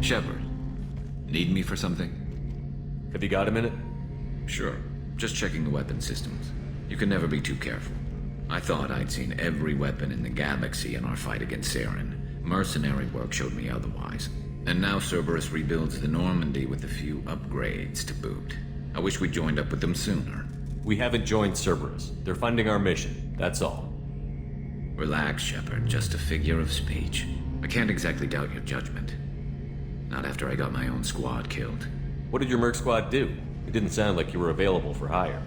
Shepard, need me for something? Have you got a minute? Sure. Just checking the weapon systems. You can never be too careful. I thought I'd seen every weapon in the galaxy in our fight against Saren. Mercenary work showed me otherwise. And now Cerberus rebuilds the Normandy with a few upgrades to boot. I wish we'd joined up with them sooner. We haven't joined Cerberus. They're funding our mission, that's all. Relax, Shepard. Just a figure of speech. I can't exactly doubt your judgment. Not after I got my own squad killed. What did your merc squad do? It didn't sound like you were available for hire.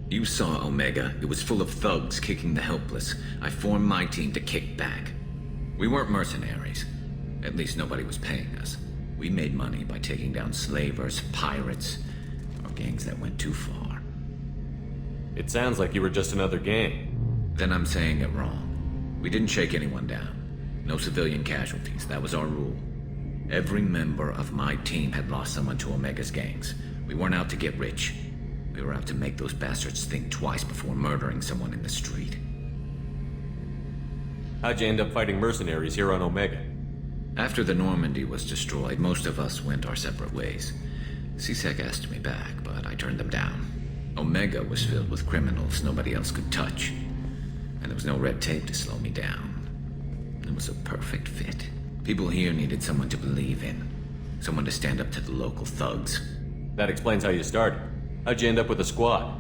You saw Omega. It was full of thugs kicking the helpless. I formed my team to kick back. We weren't mercenaries. At least nobody was paying us. We made money by taking down slavers, pirates, or gangs that went too far. It sounds like you were just another gang. Then I'm saying it wrong. We didn't shake anyone down. No civilian casualties. That was our rule. Every member of my team had lost someone to Omega's gangs. We weren't out to get rich. We were out to make those bastards think twice before murdering someone in the street. How'd you end up fighting mercenaries here on Omega? After the Normandy was destroyed, most of us went our separate ways. CSEC asked me back, but I turned them down. Omega was filled with criminals nobody else could touch. And there was no red tape to slow me down. It was a perfect fit. People here needed someone to believe in. Someone to stand up to the local thugs. That explains how you started. How'd you end up with a squad?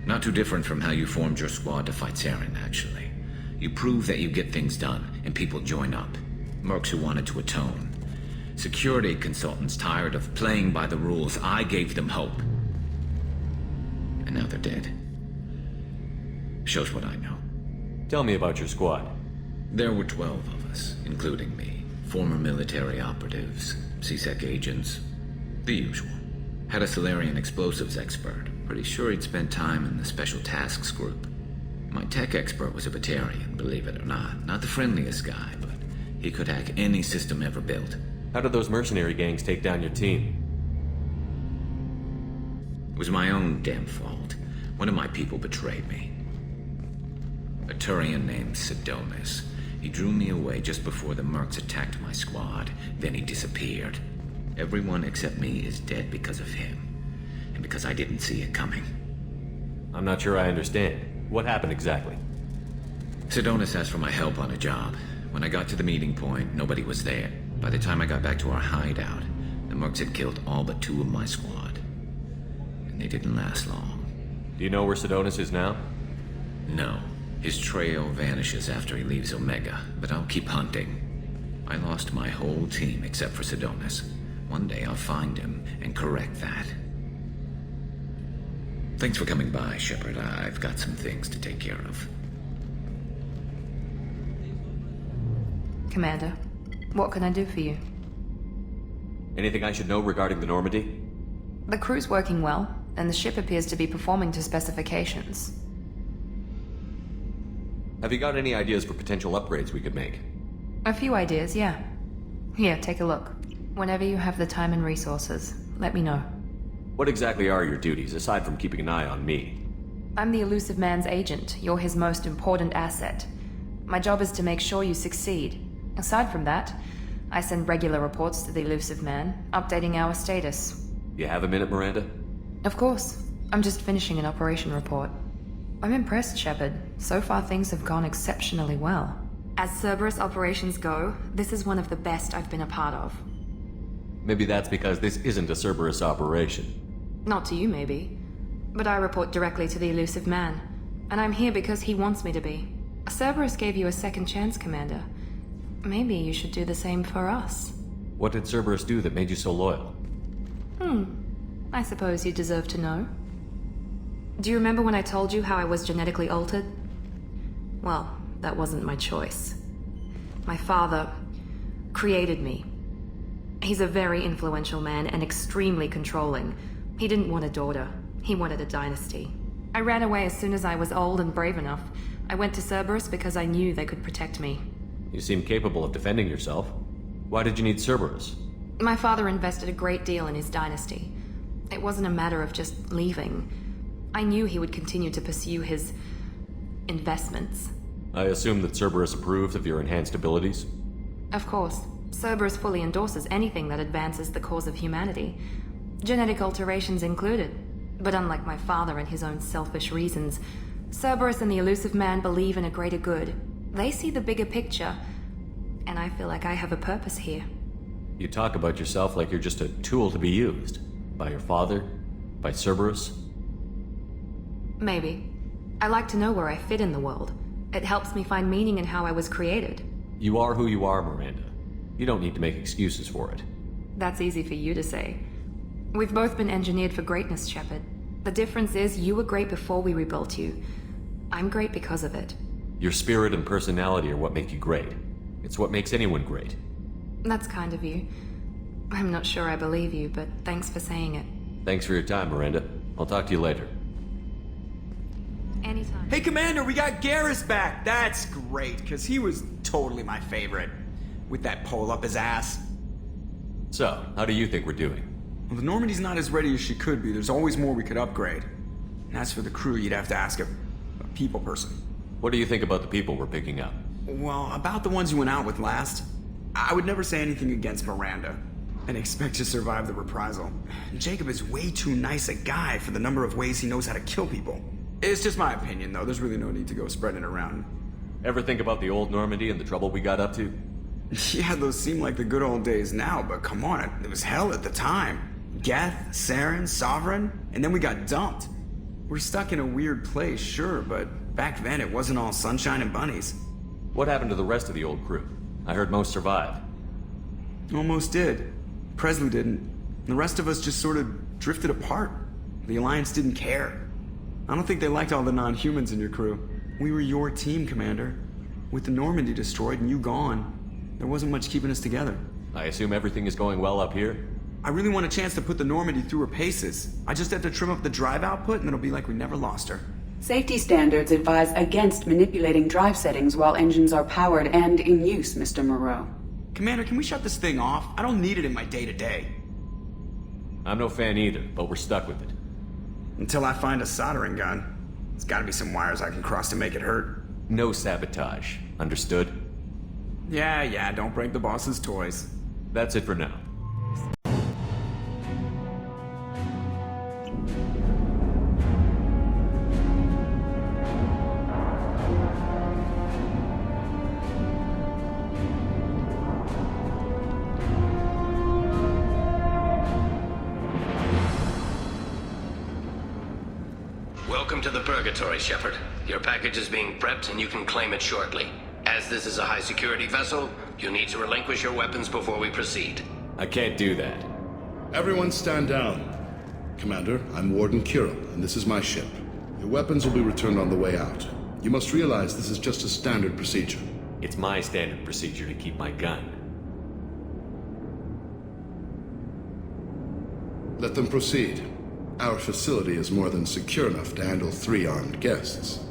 Not too different from how you formed your squad to fight Saren, actually. You prove that you get things done, and people join up. Mercs who wanted to atone. Security consultants tired of playing by the rules. I gave them hope. And now they're dead. Shows what I know. Tell me about your squad. There were 12 of us, including me. Former military operatives, CSEC agents, the usual. Had a Solarian explosives expert. Pretty sure he'd spent time in the Special Tasks Group. My tech expert was a Batarian, believe it or not. Not the friendliest guy, but he could hack any system ever built. How did those mercenary gangs take down your team? It was my own damn fault. One of my people betrayed me. A Turian named Cerberus. He drew me away just before the mercs attacked my squad. Then he disappeared. Everyone except me is dead because of him. And because I didn't see it coming. I'm not sure I understand. What happened exactly? Cerberus asked for my help on a job. When I got to the meeting point, nobody was there. By the time I got back to our hideout, the mercs had killed all but 2 of my squad. And they didn't last long. Do you know where Cerberus is now? No. His trail vanishes after he leaves Omega, but I'll keep hunting. I lost my whole team except for Cerberus. One day I'll find him and correct that. Thanks for coming by, Shepard. I've got some things to take care of. Commander, what can I do for you? Anything I should know regarding the Normandy? The crew's working well, and the ship appears to be performing to specifications. Have you got any ideas for potential upgrades we could make? A few ideas, yeah. Here, take a look. Whenever you have the time and resources, let me know. What exactly are your duties, aside from keeping an eye on me? I'm the Elusive Man's agent. You're his most important asset. My job is to make sure you succeed. Aside from that, I send regular reports to the Elusive Man, updating our status. You have a minute, Miranda? Of course. I'm just finishing an operation report. I'm impressed, Shepard. So far things have gone exceptionally well. As Cerberus operations go, this is one of the best I've been a part of. Maybe that's because this isn't a Cerberus operation. Not to you, maybe. But I report directly to the Elusive Man. And I'm here because he wants me to be. Cerberus gave you a second chance, Commander. Maybe you should do the same for us. What did Cerberus do that made you so loyal? I suppose you deserve to know. Do you remember when I told you how I was genetically altered? Well, that wasn't my choice. My father created me. He's a very influential man and extremely controlling. He didn't want a daughter. He wanted a dynasty. I ran away as soon as I was old and brave enough. I went to Cerberus because I knew they could protect me. You seem capable of defending yourself. Why did you need Cerberus? My father invested a great deal in his dynasty. It wasn't a matter of just leaving. I knew he would continue to pursue his investments. I assume that Cerberus approved of your enhanced abilities? Of course. Cerberus fully endorses anything that advances the cause of humanity, genetic alterations included. But unlike my father and his own selfish reasons, Cerberus and the Elusive Man believe in a greater good. They see the bigger picture, and I feel like I have a purpose here. You talk about yourself like you're just a tool to be used. By your father? By Cerberus? Maybe. I like to know where I fit in the world. It helps me find meaning in how I was created. You are who you are, Miranda. You don't need to make excuses for it. That's easy for you to say. We've both been engineered for greatness, Shepard. The difference is you were great before we rebuilt you. I'm great because of it. Your spirit and personality are what make you great. It's what makes anyone great. That's kind of you. I'm not sure I believe you, but thanks for saying it. Thanks for your time, Miranda. I'll talk to you later. Anytime. Hey, Commander, we got Garrus back. That's great, because he was totally my favorite. With that pole up his ass. So, how do you think we're doing? Well, the Normandy's not as ready as she could be. There's always more we could upgrade. And as for the crew, you'd have to ask a people person. What do you think about the people we're picking up? Well, about the ones you went out with last, I would never say anything against Miranda and expect to survive the reprisal. Jacob is way too nice a guy for the number of ways he knows how to kill people. It's just my opinion, though. There's really no need to go spreading it around. Ever think about the old Normandy and the trouble we got up to? Yeah, those seem like the good old days now, but come on, it was hell at the time. Geth, Saren, Sovereign, and then we got dumped. We're stuck in a weird place, sure, but back then it wasn't all sunshine and bunnies. What happened to the rest of the old crew? I heard most survived. Almost did. Presley didn't. The rest of us just sort of drifted apart. The Alliance didn't care. I don't think they liked all the non-humans in your crew. We were your team, Commander. With the Normandy destroyed and you gone, there wasn't much keeping us together. I assume everything is going well up here? I really want a chance to put the Normandy through her paces. I just have to trim up the drive output and it'll be like we never lost her. Safety standards advise against manipulating drive settings while engines are powered and in use, Mr. Moreau. Commander, can we shut this thing off? I don't need it in my day-to-day. I'm no fan either, but we're stuck with it. Until I find a soldering gun. There's gotta be some wires I can cross to make it hurt. No sabotage. Understood? Yeah, don't break the boss's toys. That's it for now. Welcome to the Purgatory, Shepard. Your package is being prepped and you can claim it shortly. As this is a high-security vessel, you'll need to relinquish your weapons before we proceed. I can't do that. Everyone stand down. Commander, I'm Warden Kirill, and this is my ship. Your weapons will be returned on the way out. You must realize this is just a standard procedure. It's my standard procedure to keep my gun. Let them proceed. Our facility is more than secure enough to handle 3 armed guests.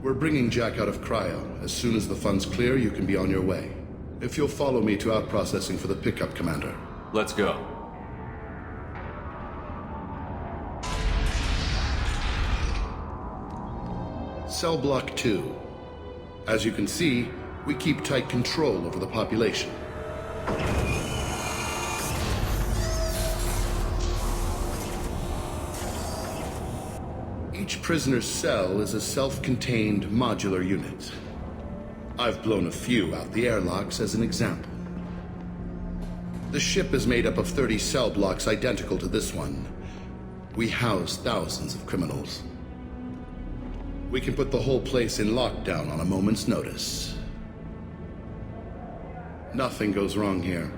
We're bringing Jack out of cryo. As soon as the funds clear, you can be on your way. If you'll follow me to out-processing for the pickup, Commander. Let's go. Cell Block 2. As you can see, we keep tight control over the population. Each prisoner's cell is a self-contained modular unit. I've blown a few out the airlocks as an example. The ship is made up of 30 cell blocks identical to this one. We house thousands of criminals. We can put the whole place in lockdown on a moment's notice. Nothing goes wrong here.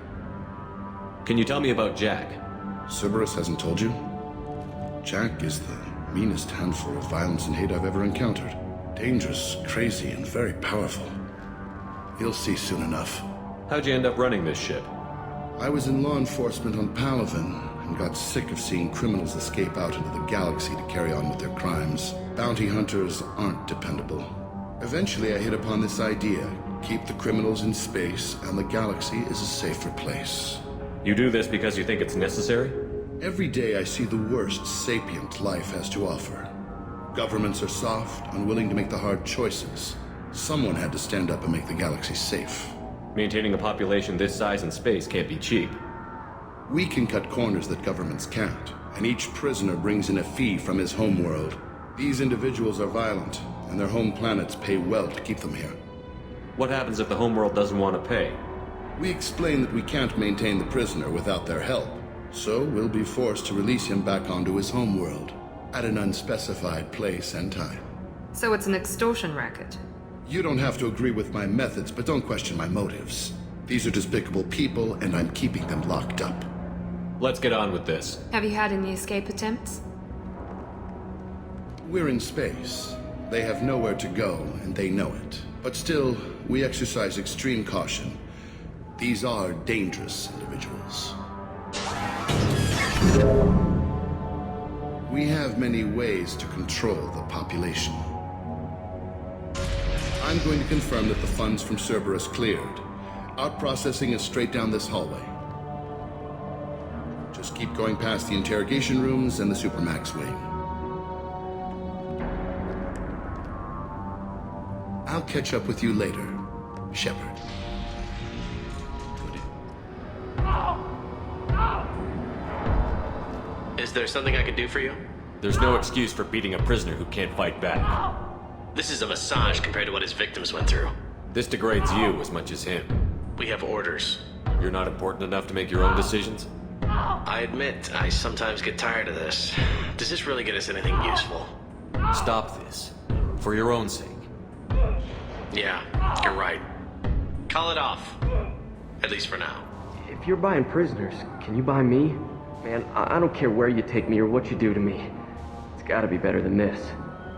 Can you tell me about Jack? Cerberus hasn't told you? Jack is the meanest handful of violence and hate I've ever encountered. Dangerous, crazy, and very powerful. You'll see soon enough. How'd you end up running this ship? I was in law enforcement on Palaven and got sick of seeing criminals escape out into the galaxy to carry on with their crimes. Bounty hunters aren't dependable. Eventually I hit upon this idea. Keep the criminals in space and the galaxy is a safer place. You do this because you think it's necessary? Every day I see the worst sapient life has to offer. Governments are soft, unwilling to make the hard choices. Someone had to stand up and make the galaxy safe. Maintaining a population this size in space can't be cheap. We can cut corners that governments can't, and each prisoner brings in a fee from his homeworld. These individuals are violent, and their home planets pay well to keep them here. What happens if the homeworld doesn't want to pay? We explain that we can't maintain the prisoner without their help, so we'll be forced to release him back onto his homeworld, at an unspecified place and time. So it's an extortion racket. You don't have to agree with my methods, but don't question my motives. These are despicable people, and I'm keeping them locked up. Let's get on with this. Have you had any escape attempts? We're in space. They have nowhere to go, and they know it. But still, we exercise extreme caution. These are dangerous individuals. We have many ways to control the population. I'm going to confirm that the funds from Cerberus cleared. Out processing is straight down this hallway. Just keep going past the interrogation rooms and the Supermax wing. I'll catch up with you later, Shepard. Is there something I can do for you? There's no excuse for beating a prisoner who can't fight back. This is a massage compared to what his victims went through. This degrades you as much as him. We have orders. You're not important enough to make your own decisions? I admit, I sometimes get tired of this. Does this really get us anything useful? Stop this. For your own sake. Yeah, you're right. Call it off. At least for now. If you're buying prisoners, can you buy me? Man, I don't care where you take me or what you do to me. It's gotta be better than this.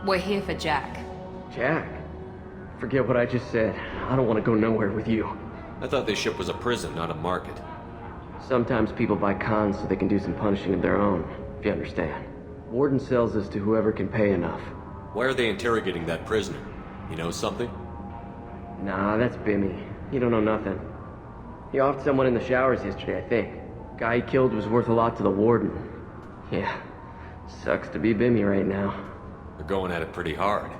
We're here for Jack. Jack? Forget what I just said. I don't want to go nowhere with you. I thought this ship was a prison, not a market. Sometimes people buy cons so they can do some punishing of their own, if you understand. Warden sells us to whoever can pay enough. Why are they interrogating that prisoner? You know something? Nah, that's Bimmy. You don't know nothing. He offed someone in the showers yesterday, I think. Guy he killed was worth a lot to the warden. Yeah, sucks to be Bimmy right now. They're going at it pretty hard.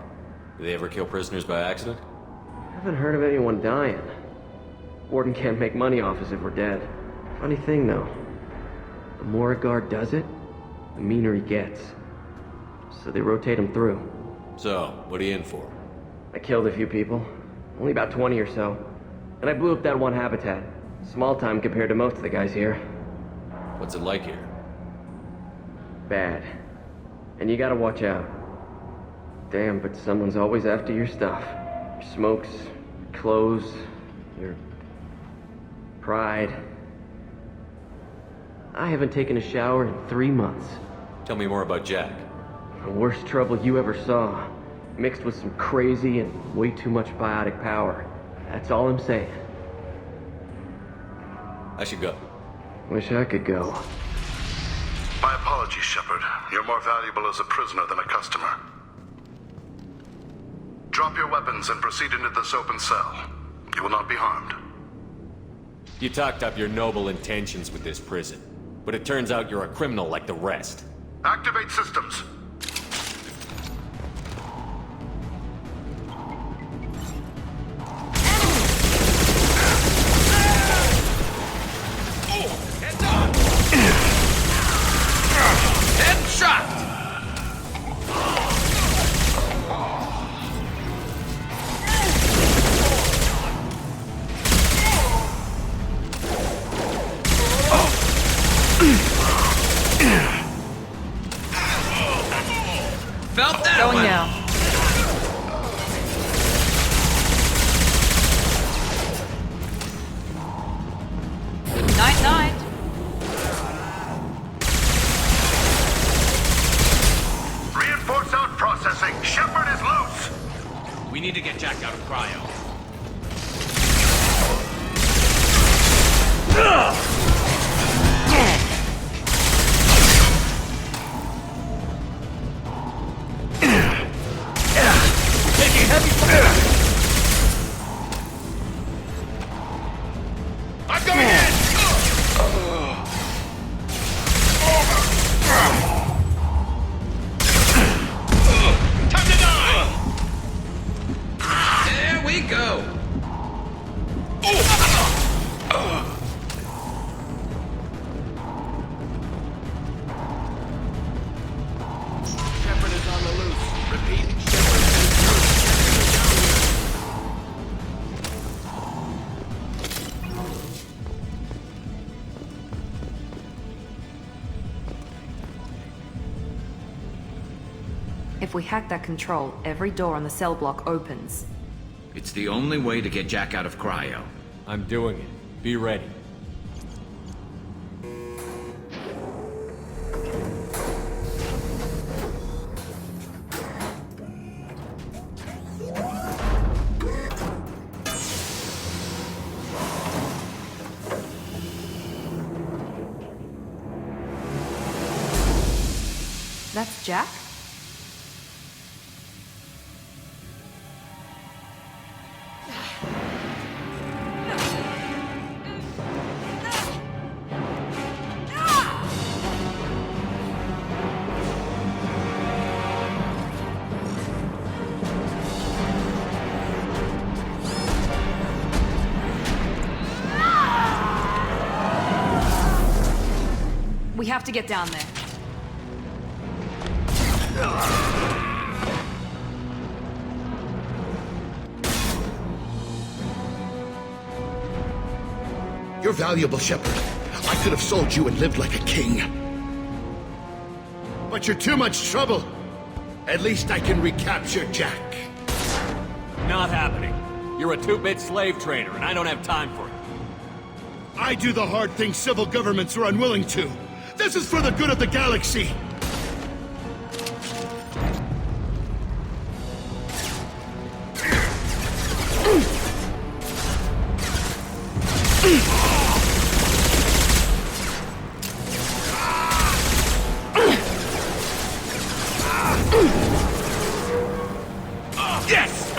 Do they ever kill prisoners by accident? Haven't heard of anyone dying. Warden can't make money off us if we're dead. Funny thing, though. The more a guard does it, the meaner he gets. So they rotate him through. So, what are you in for? I killed a few people. Only about 20 or so. And I blew up that one habitat. Small time compared to most of the guys here. What's it like here? Bad. And you gotta watch out. Damn, but someone's always after your stuff. Your smokes, clothes, your pride. I haven't taken a shower in 3 months. Tell me more about Jack. The worst trouble you ever saw. Mixed with some crazy and way too much biotic power. That's all I'm saying. I should go. Wish I could go. My apologies, Shepard. You're more valuable as a prisoner than a customer. Drop your weapons and proceed into this open cell. You will not be harmed. You talked up your noble intentions with this prison, but it turns out you're a criminal like the rest. Activate systems. Felt that Going one. down. Night, night. Reinforce out processing. Shepard is loose. We need to get Jack out of cryo. I'm going in! Time to die! There we go! If we hack that control, every door on the cell block opens. It's the only way to get Jack out of cryo. I'm doing it. Be ready. That's Jack? We have to get down there. You're valuable, Shepard. I could have sold you and lived like a king. But you're too much trouble. At least I can recapture Jack. Not happening. You're a two-bit slave trader, and I don't have time for it. I do the hard things civil governments are unwilling to. This is for the good of the galaxy. Yes!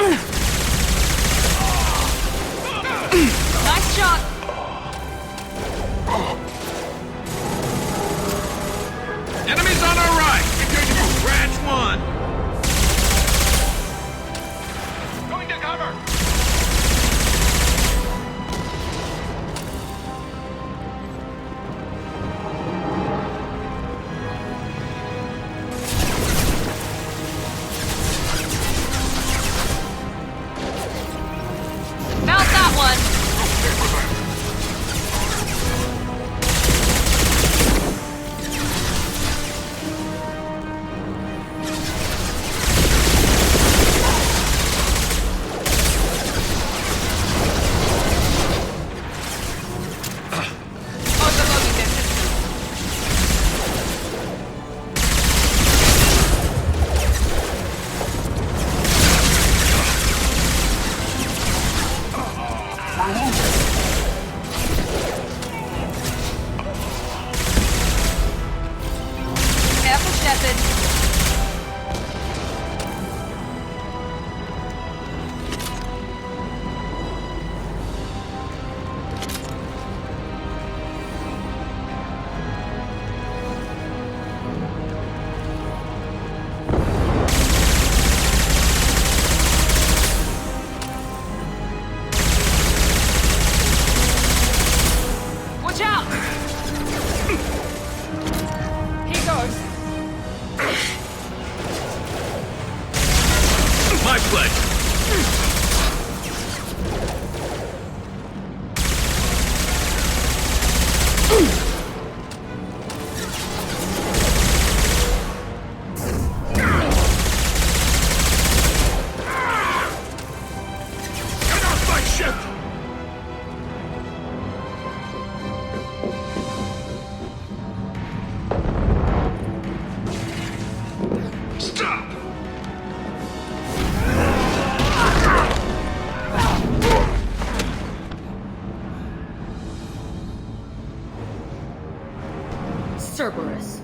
Nice shot! Enemies on our right! Get ready to move. Branch 1! Going to cover! Mount that one! Overloading their systems. Careful, Shepard. Watch out! Here goes. My pleasure! Get off my ship! Stop! Cerberus.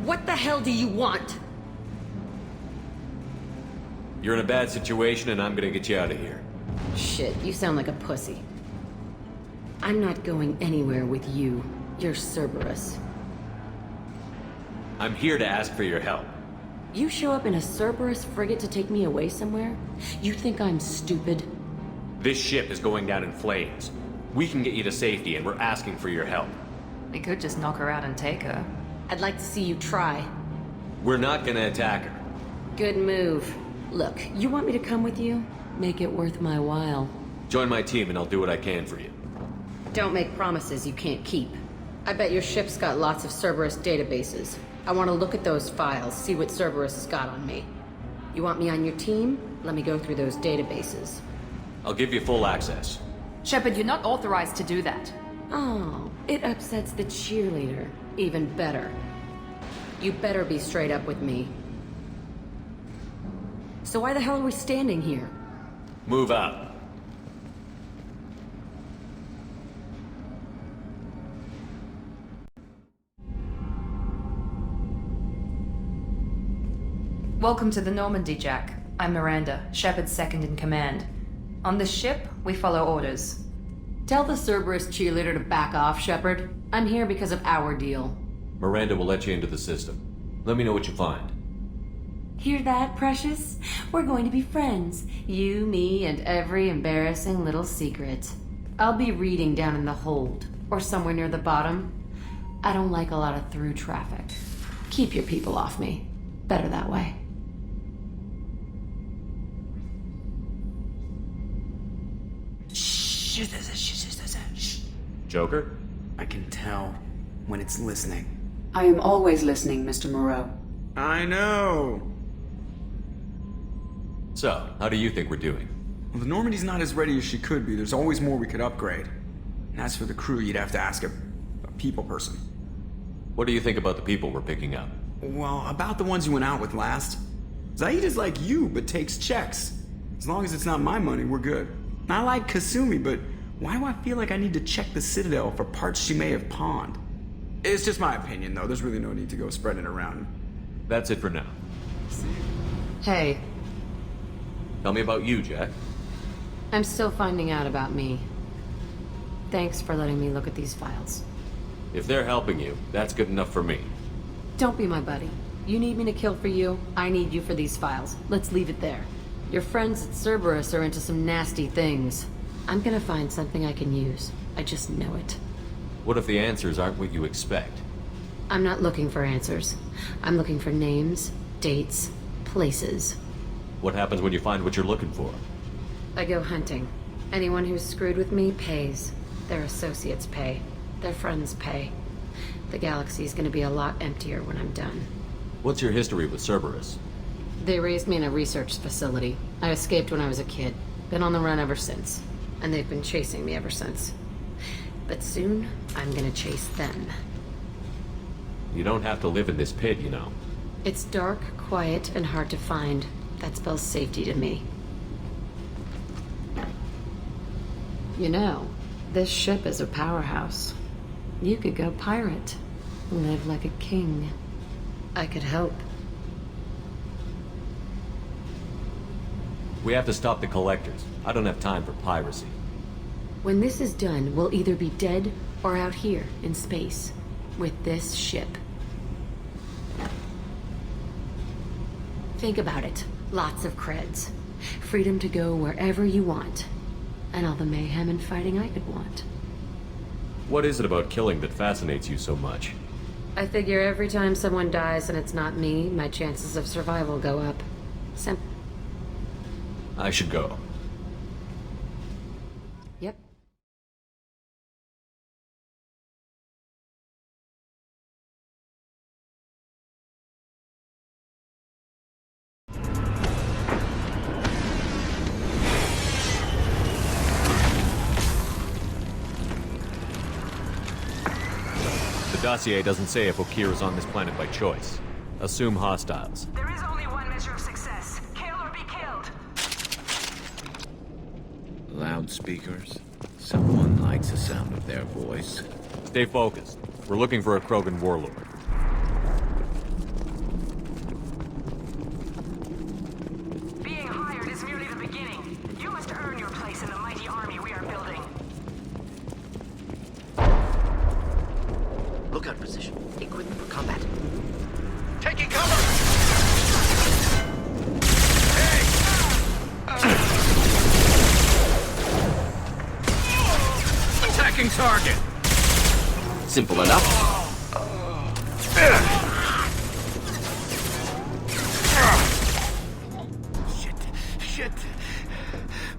What the hell do you want? You're in a bad situation, and I'm gonna get you out of here. Shit, you sound like a pussy. I'm not going anywhere with you. You're Cerberus. I'm here to ask for your help. You show up in a Cerberus frigate to take me away somewhere? You think I'm stupid? This ship is going down in flames. We can get you to safety, and we're asking for your help. We could just knock her out and take her. I'd like to see you try. We're not gonna attack her. Good move. Look, you want me to come with you? Make it worth my while. Join my team and I'll do what I can for you. Don't make promises you can't keep. I bet your ship's got lots of Cerberus databases. I want to look at those files, see what Cerberus has got on me. You want me on your team? Let me go through those databases. I'll give you full access. Shepard, you're not authorized to do that. Oh, it upsets the cheerleader. Even better. You better be straight up with me. So why the hell are we standing here? Move out. Welcome to the Normandy, Jack. I'm Miranda, Shepard's second in command. On this ship, we follow orders. Tell the Cerberus cheerleader to back off, Shepard. I'm here because of our deal. Miranda will let you into the system. Let me know what you find. Hear that, Precious? We're going to be friends. You, me, and every embarrassing little secret. I'll be reading down in the hold, or somewhere near the bottom. I don't like a lot of through traffic. Keep your people off me. Better that way. Joker? I can tell when it's listening. I am always listening, Mr. Moreau. I know. So, how do you think we're doing? Well, the Normandy's not as ready as she could be. There's always more we could upgrade. And as for the crew, you'd have to ask a people person. What do you think about the people we're picking up? Well, about the ones you went out with last. Zaid is like you, but takes checks. As long as it's not my money, we're good. I like Kasumi, but why do I feel like I need to check the Citadel for parts she may have pawned? It's just my opinion, though. There's really no need to go spreading it around. That's it for now. Hey, Tell me about you, Jack. I'm still finding out about me. Thanks for letting me look at these files. If they're helping you, that's good enough for me. Don't be my buddy. You need me to kill for you, I need you for these files. Let's leave it there. Your friends at Cerberus are into some nasty things. I'm gonna find something I can use. I just know it. What if the answers aren't what you expect? I'm not looking for answers. I'm looking for names, dates, places. What happens when you find what you're looking for? I go hunting. Anyone who's screwed with me pays. Their associates pay. Their friends pay. The galaxy's gonna be a lot emptier when I'm done. What's your history with Cerberus? They raised me in a research facility. I escaped when I was a kid. Been on the run ever since. And they've been chasing me ever since. But soon, I'm gonna chase them. You don't have to live in this pit, you know. It's dark, quiet, and hard to find. That spells safety to me. You know, this ship is a powerhouse. You could go pirate. Live like a king. I could help. We have to stop the collectors. I don't have time for piracy. When this is done, we'll either be dead or out here in space with this ship. Think about it. Lots of creds. Freedom to go wherever you want. And all the mayhem and fighting I could want. What is it about killing that fascinates you so much? I figure every time someone dies and it's not me, my chances of survival go up. I should go. Yep. The dossier doesn't say if Okir is on this planet by choice. Assume hostiles. There is only one measure of success. Kill or be killed. Loudspeakers. Someone likes the sound of their voice. Stay focused. We're looking for a Krogan warlord. Being hired is merely the beginning. You must earn your place in the mighty army we are building. Lookout position. Equipment for combat. Taking cover! Attacking target! Simple enough. shit!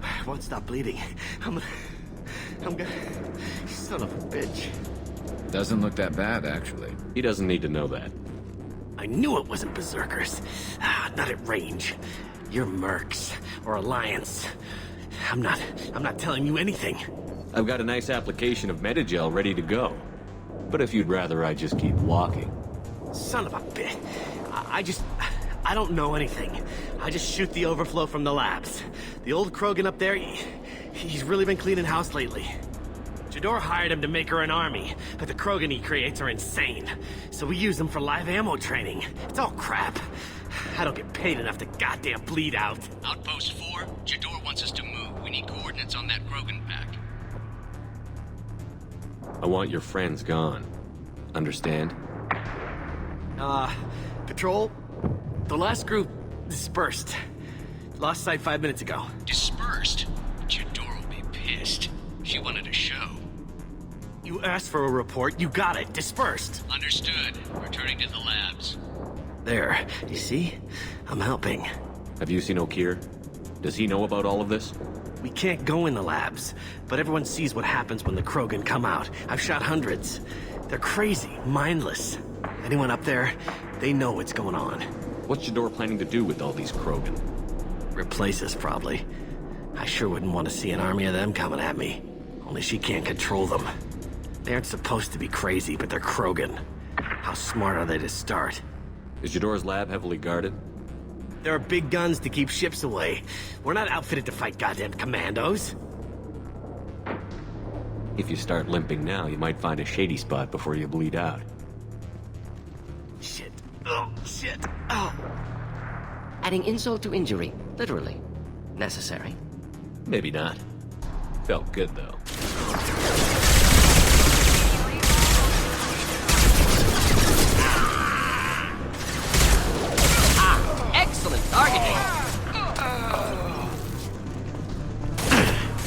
I won't stop bleeding. I'm gonna... Son of a bitch. Doesn't look that bad, actually. He doesn't need to know that. I knew it wasn't Berserkers. Not at range. You're Mercs, or Alliance. I'm not telling you anything. I've got a nice application of Metagel ready to go. But if you'd rather I just keep walking. Son of a bitch. I don't know anything. I just shoot the overflow from the labs. The old Krogan up there, he's really been cleaning house lately. Jador hired him to make her an army, but the Krogan he creates are insane. So we use them for live ammo training. It's all crap. I don't get paid enough to goddamn bleed out. Outpost 4, Jador wants us to move. We need coordinates on that Krogan pack. I want your friends gone. Understand? Patrol? The last group dispersed. Lost sight 5 minutes ago. Dispersed? Jador will be pissed. She wanted a show. You asked for a report, you got it. Dispersed. Understood. Returning to the labs. There. You see? I'm helping. Have you seen O'Keir? Does he know about all of this? We can't go in the labs, but everyone sees what happens when the Krogan come out. I've shot hundreds. They're crazy, mindless. Anyone up there, they know what's going on. What's Jador planning to do with all these Krogan? Replace us, probably. I sure wouldn't want to see an army of them coming at me. Only she can't control them. They aren't supposed to be crazy, but they're Krogan. How smart are they to start? Is Jador's lab heavily guarded? There are big guns to keep ships away. We're not outfitted to fight goddamn commandos. If you start limping now, you might find a shady spot before you bleed out. Shit. Oh, shit. Oh. Adding insult to injury, literally. Necessary. Maybe not. Felt good, though. Excellent targeting!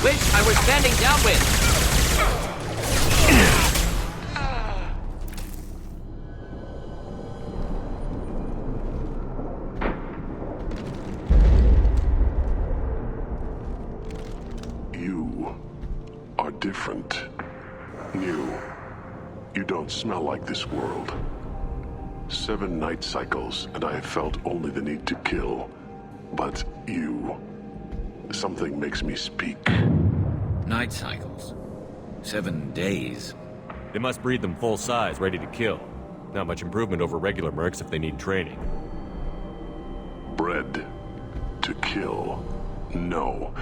Wish I were standing downwind! You are different. New. You don't smell like this world. 7 night cycles, and I have felt only the need to kill. But you... something makes me speak. Night cycles. 7 days. They must breed them full size, ready to kill. Not much improvement over regular mercs if they need training. Bred to kill. No.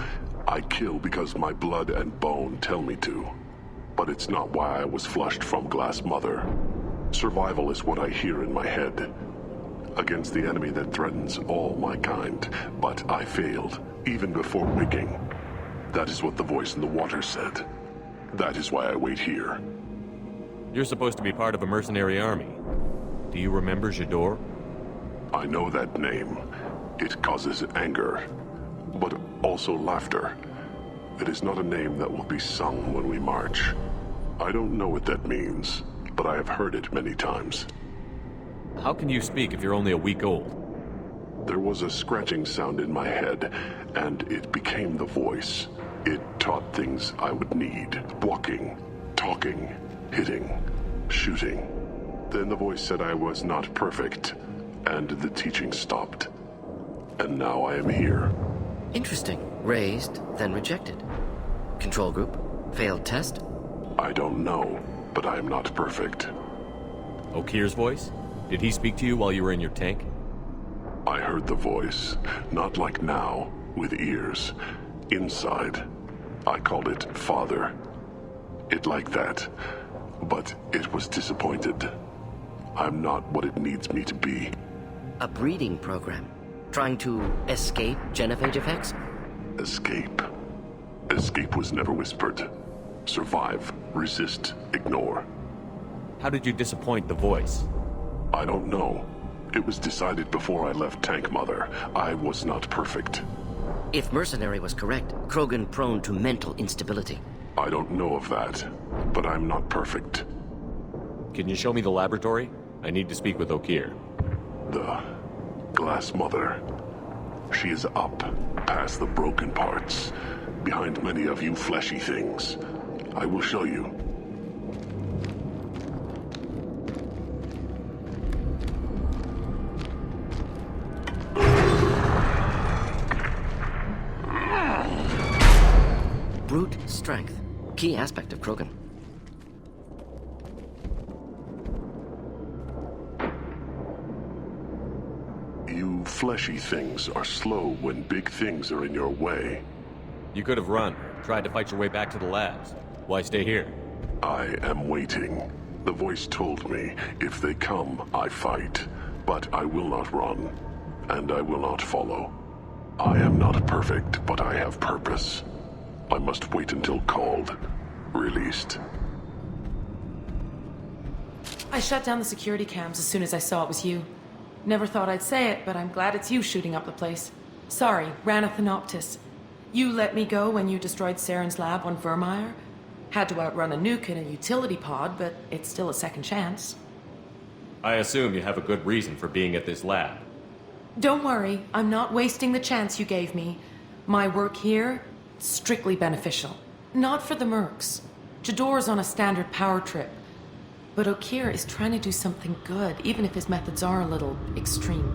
I kill because my blood and bone tell me to. But it's not why I was flushed from Glass Mother. Survival is what I hear in my head. Against the enemy that threatens all my kind. But I failed, even before waking. That is what the voice in the water said. That is why I wait here. You're supposed to be part of a mercenary army. Do you remember Jador? I know that name. It causes anger, but also laughter. It is not a name that will be sung when we march. I don't know what that means, but I have heard it many times. How can you speak if you're only a week old? There was a scratching sound in my head, and it became the voice. It taught things I would need. Walking, talking, hitting, shooting. Then the voice said I was not perfect, and the teaching stopped. And now I am here. Interesting. Raised, then rejected. Control group? Failed test? I don't know, but I am not perfect. O'Keir's voice? Did he speak to you while you were in your tank? I heard the voice, not like now, with ears. Inside. I called it Father. It like that. But it was disappointed. I'm not what it needs me to be. A breeding program? Trying to escape genophage effects? Escape. Escape was never whispered. Survive, resist, ignore. How did you disappoint the voice? I don't know. It was decided before I left Tank Mother. I was not perfect. If Mercenary was correct, Krogan prone to mental instability. I don't know of that, but I'm not perfect. Can you show me the laboratory? I need to speak with O'Keir. The Glass Mother. She is up, past the broken parts, behind many of you fleshy things. I will show you. Brute strength. Key aspect of Krogan. You fleshy things are slow when big things are in your way. You could have run, tried to fight your way back to the labs. Why stay here? I am waiting. The voice told me, if they come, I fight. But I will not run, and I will not follow. I am not perfect, but I have purpose. I must wait until called, released. I shut down the security cams as soon as I saw it was you. Never thought I'd say it, but I'm glad it's you shooting up the place. Sorry, Rana Thanoptis. You let me go when you destroyed Saren's lab on Vermeer. Had to outrun a nuke in a utility pod, but it's still a second chance. I assume you have a good reason for being at this lab. Don't worry, I'm not wasting the chance you gave me. My work here, strictly beneficial. Not for the mercs. Jador's on a standard power trip. But Okir is trying to do something good, even if his methods are a little extreme.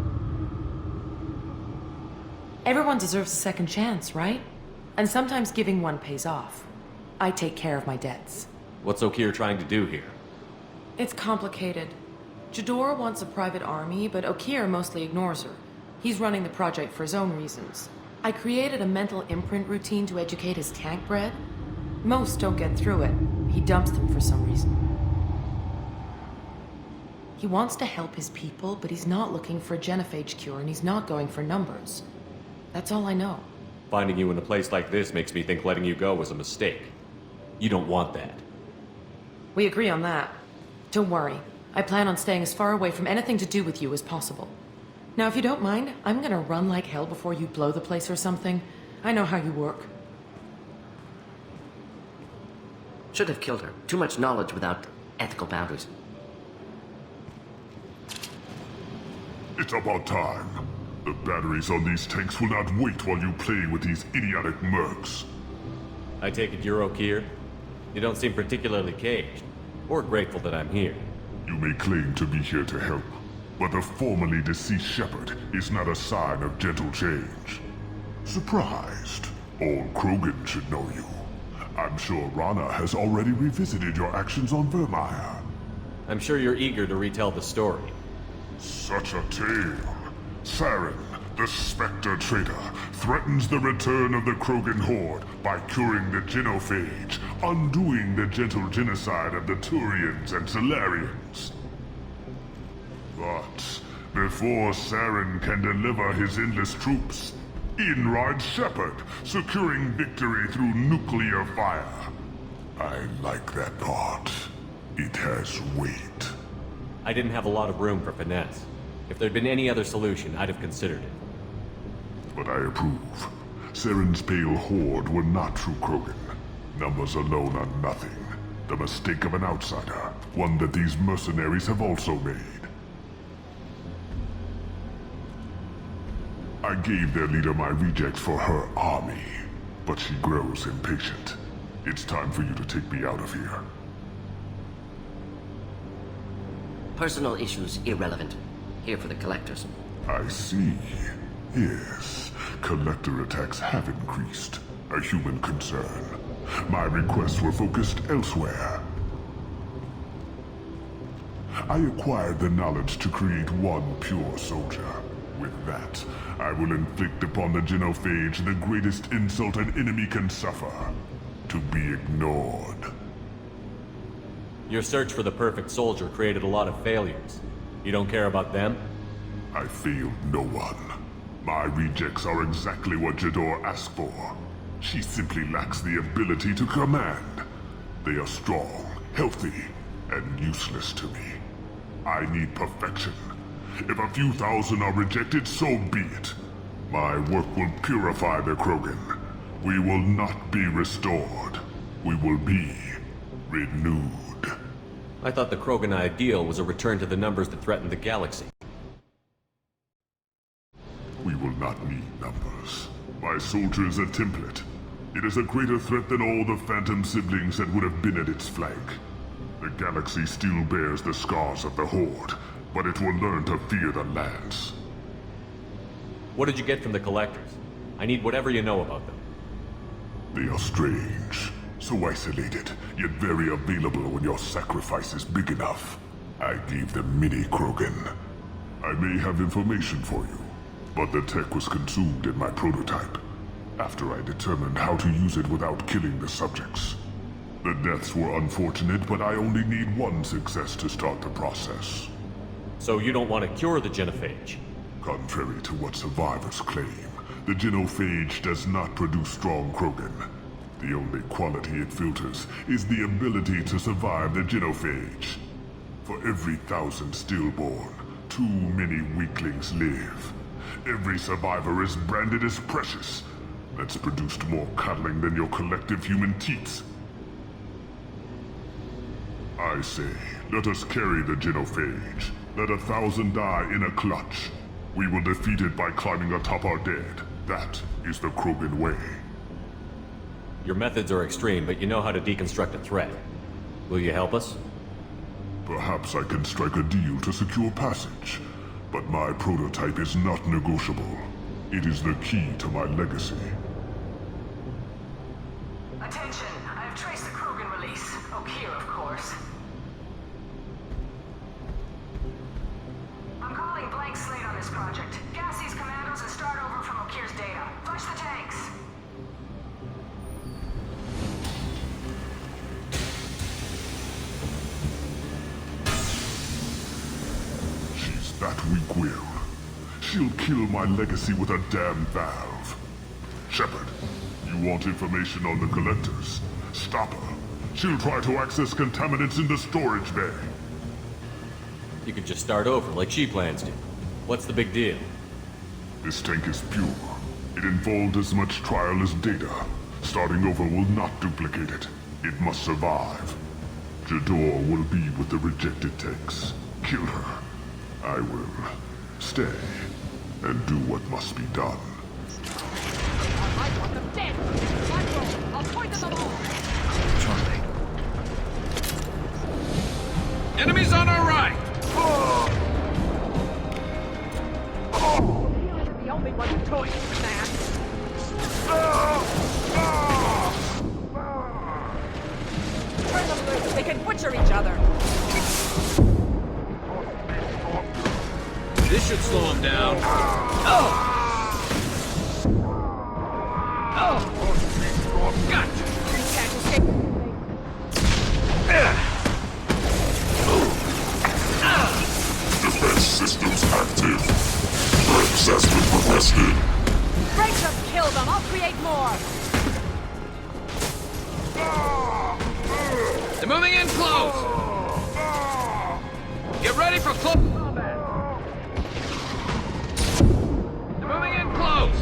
Everyone deserves a second chance, right? And sometimes giving one pays off. I take care of my debts. What's Okir trying to do here? It's complicated. Jador wants a private army, but Okir mostly ignores her. He's running the project for his own reasons. I created a mental imprint routine to educate his tank bred. Most don't get through it. He dumps them for some reason. He wants to help his people, but he's not looking for a genophage cure, and he's not going for numbers. That's all I know. Finding you in a place like this makes me think letting you go was a mistake. You don't want that. We agree on that. Don't worry. I plan on staying as far away from anything to do with you as possible. Now, if you don't mind, I'm gonna run like hell before you blow the place or something. I know how you work. Should have killed her. Too much knowledge without ethical boundaries. It's about time. The batteries on these tanks will not wait while you play with these idiotic mercs. I take it you're Okir? You don't seem particularly caged, or grateful that I'm here. You may claim to be here to help, but the formerly deceased Shepard is not a sign of gentle change. Surprised? All Krogan should know you. I'm sure Rana has already revisited your actions on Vermeer. I'm sure you're eager to retell the story. Such a tale. Saren, the Spectre traitor, threatens the return of the Krogan horde by curing the genophage, undoing the gentle genocide of the Turians and Solarians. But before Saren can deliver his endless troops, in rides Shepard, securing victory through nuclear fire. I like that part. It has weight. I didn't have a lot of room for finesse. If there'd been any other solution, I'd have considered it. But I approve. Saren's pale horde were not true Krogan. Numbers alone are nothing. The mistake of an outsider, one that these mercenaries have also made. I gave their leader my rejects for her army, but she grows impatient. It's time for you to take me out of here. Personal issues irrelevant. Here for the collectors. I see. Yes, collector attacks have increased. A human concern. My requests were focused elsewhere. I acquired the knowledge to create one pure soldier. With that, I will inflict upon the genophage the greatest insult an enemy can suffer. To be ignored. Your search for the perfect soldier created a lot of failures. You don't care about them? I failed no one. My rejects are exactly what Jador asked for. She simply lacks the ability to command. They are strong, healthy, and useless to me. I need perfection. If a few thousand are rejected, so be it. My work will purify the Krogan. We will not be restored. We will be renewed. I thought the Krogan ideal was a return to the numbers that threatened the galaxy. We will not need numbers. My soldier is a template. It is a greater threat than all the Phantom siblings that would have been at its flank. The galaxy still bears the scars of the Horde, but it will learn to fear the Lance. What did you get from the Collectors? I need whatever you know about them. They are strange, so isolated, yet very available when your sacrifice is big enough. I gave them mini Krogan. I may have information for you, but the tech was consumed in my prototype, after I determined how to use it without killing the subjects. The deaths were unfortunate, but I only need one success to start the process. So you don't want to cure the genophage? Contrary to what survivors claim, the genophage does not produce strong Krogan. The only quality it filters is the ability to survive the genophage. For every 1,000 stillborn, too many weaklings live. Every survivor is branded as precious. That's produced more coddling than your collective human teats. I say, let us carry the genophage. Let 1,000 die in a clutch. We will defeat it by climbing atop our dead. That is the Krogan way. Your methods are extreme, but you know how to deconstruct a threat. Will you help us? Perhaps I can strike a deal to secure passage. But my prototype is not negotiable. It is the key to my legacy. Attention! I have traced the Krogan release. Okeer, of course. I'm calling blank slate on this project. Gas these commandos and start over from Okeer's data. Flush the tanks! She's that weak-willed. She'll kill my legacy with a damn valve. Shepard, you want information on the Collectors? Stop her. She'll try to access contaminants in the storage bay. You could just start over, like she plans to. What's the big deal? This tank is pure. It involved as much trial as data. Starting over will not duplicate it. It must survive. Jador will be with the rejected tanks. Kill her. I will stay and do what must be done. I want them dead! I'll point them all! Charlie. Enemies on our right! You're the only one who's going, man! Turn them loose! They can butcher each other! This should slow him down. Gotcha! You can't escape! Defense systems active. Threat assessment requested. Break them! Kill them! I'll create more! They're moving in close! Get ready for close combat! They're moving in close!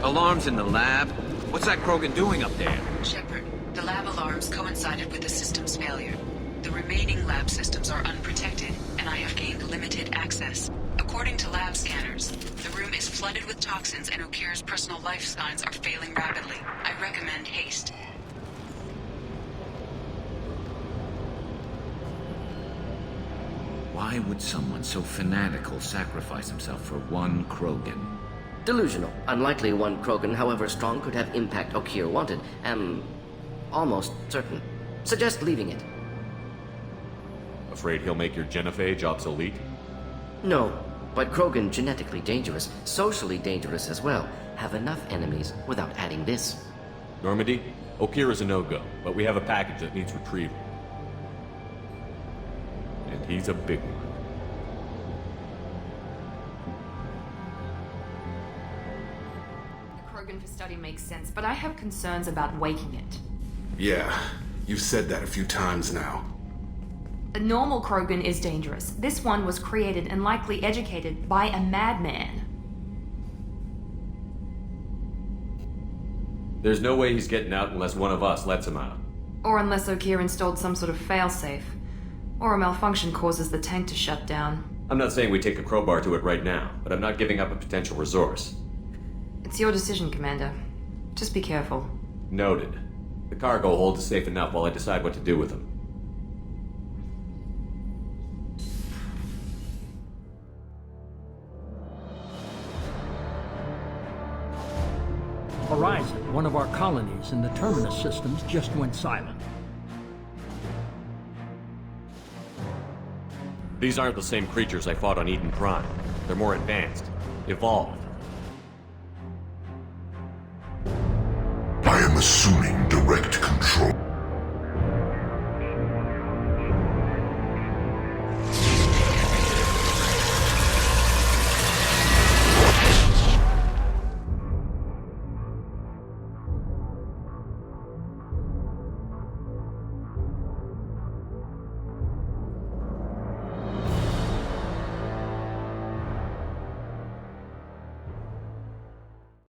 Alarms in the lab? What's that Krogan doing up there? Shepard, the lab alarms coincided with the system's failure. The remaining lab systems are unprotected, and I have gained limited access. According to lab scanners, the room is flooded with toxins and Okeer's personal life signs are failing rapidly. I recommend haste. Why would someone so fanatical sacrifice himself for one Krogan? Delusional. Unlikely one Krogan, however strong, could have impact Okeer wanted. Am almost certain. Suggest leaving it. Afraid he'll make your genophage obsolete? No, but Krogan genetically dangerous, socially dangerous as well. Have enough enemies without adding this. Normandy, Okeer is a no-go, but we have a package that needs retrieval. And he's a big one. The Krogan for study makes sense, but I have concerns about waking it. Yeah, you've said that a few times now. A normal Krogan is dangerous. This one was created and likely educated by a madman. There's no way he's getting out unless one of us lets him out. Or unless Okeer installed some sort of failsafe. Or a malfunction causes the tank to shut down. I'm not saying we take a crowbar to it right now, but I'm not giving up a potential resource. It's your decision, Commander. Just be careful. Noted. The cargo hold is safe enough while I decide what to do with them. Horizon, one of our colonies in the Terminus systems, just went silent. These aren't the same creatures I fought on Eden Prime. They're more advanced. Evolved. I am assuming direct control.